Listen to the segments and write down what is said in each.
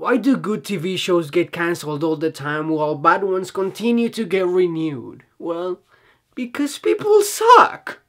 Why do good TV shows get cancelled all the time while bad ones continue to get renewed? Well, because people suck!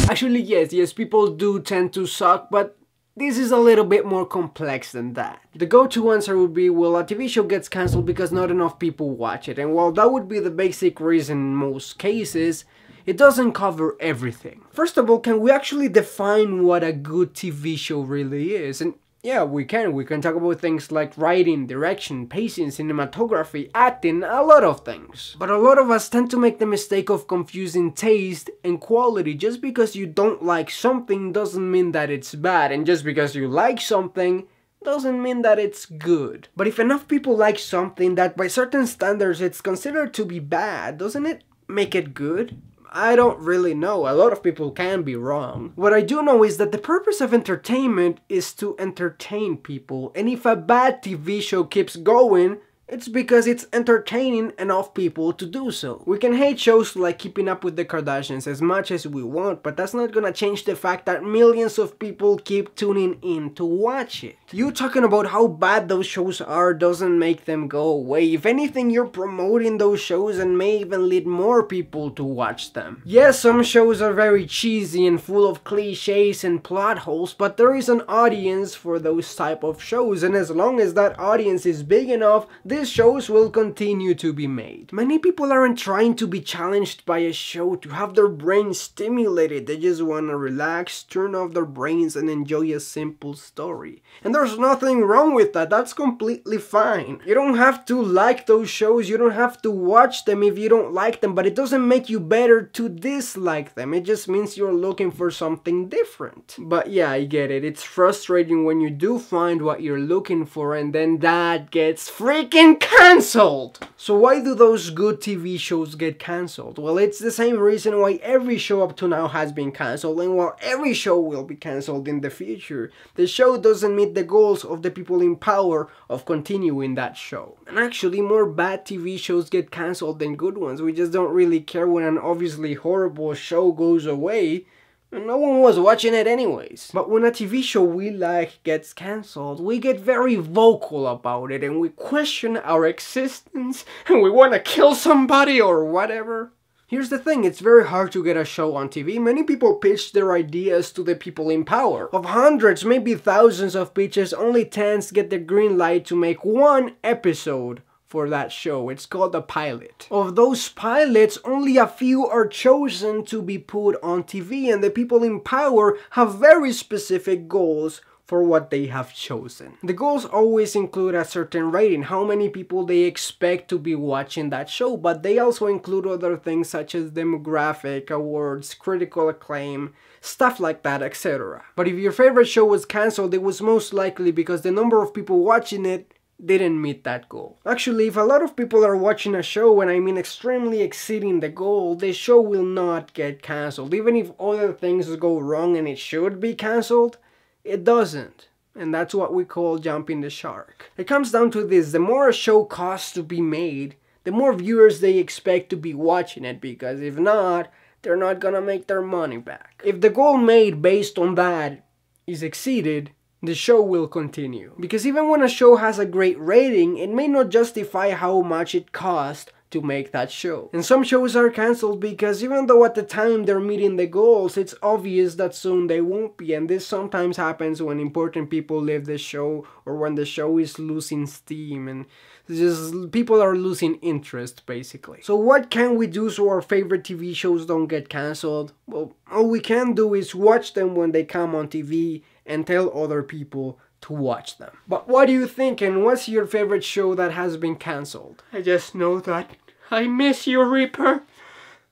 Actually, yes, people do tend to suck, but this is a little bit more complex than that. The go-to answer would be, well, a TV show gets cancelled because not enough people watch it, and while that would be the basic reason in most cases, it doesn't cover everything. First of all, can we actually define what a good TV show really is? And yeah, we can. We can talk about things like writing, direction, pacing, cinematography, acting, a lot of things. But a lot of us tend to make the mistake of confusing taste and quality. Just because you don't like something doesn't mean that it's bad, and just because you like something doesn't mean that it's good. But if enough people like something that by certain standards it's considered to be bad, doesn't it make it good? I don't really know. A lot of people can be wrong. What I do know is that the purpose of entertainment is to entertain people, and if a bad TV show keeps going, it's because it's entertaining enough people to do so. We can hate shows like Keeping Up with the Kardashians as much as we want, but that's not gonna change the fact that millions of people keep tuning in to watch it. You talking about how bad those shows are doesn't make them go away. If anything, you're promoting those shows and may even lead more people to watch them. Yes, some shows are very cheesy and full of cliches and plot holes, but there is an audience for those type of shows, and as long as that audience is big enough, these shows will continue to be made. Many people aren't trying to be challenged by a show to have their brains stimulated. They just want to relax, turn off their brains, and enjoy a simple story. And there's nothing wrong with that. That's completely fine. You don't have to like those shows. You don't have to watch them if you don't like them, but it doesn't make you better to dislike them. It just means you're looking for something different. But yeah, I get it. It's frustrating when you do find what you're looking for and then that gets freaking cancelled! So why do those good TV shows get cancelled? Well, it's the same reason why every show up to now has been cancelled, and while every show will be cancelled in the future, the show doesn't meet the goals of the people in power of continuing that show. And actually, more bad TV shows get cancelled than good ones. We just don't really care when an obviously horrible show goes away, and no one was watching it anyways. But when a TV show we like gets cancelled, we get very vocal about it and we question our existence and we want to kill somebody or whatever. Here's the thing, it's very hard to get a show on TV. Many people pitch their ideas to the people in power. Of hundreds, maybe thousands of pitches, only tens get the green light to make one episode for that show. It's called a pilot. Of those pilots, only a few are chosen to be put on TV, and the people in power have very specific goals for what they have chosen. The goals always include a certain rating, how many people they expect to be watching that show, but they also include other things such as demographic, awards, critical acclaim, stuff like that, etc. But if your favorite show was cancelled, it was most likely because the number of people watching it didn't meet that goal. Actually, if a lot of people are watching a show, and I mean extremely exceeding the goal, the show will not get cancelled. Even if other things go wrong and it should be cancelled, it doesn't. And that's what we call jumping the shark. It comes down to this: the more a show costs to be made, the more viewers they expect to be watching it, because if not, they're not gonna make their money back. If the goal made based on that is exceeded, the show will continue. Because even when a show has a great rating, it may not justify how much it cost to make that show. And some shows are cancelled because even though at the time they're meeting the goals, it's obvious that soon they won't be. And this sometimes happens when important people leave the show, or when the show is losing steam and just people are losing interest, basically. So what can we do so our favorite TV shows don't get cancelled? Well, all we can do is watch them when they come on TV and tell other people to watch them. But what do you think, and what's your favorite show that has been cancelled? I just know that I miss you, Reaper.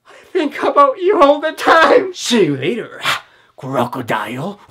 I think about you all the time. See you later, crocodile.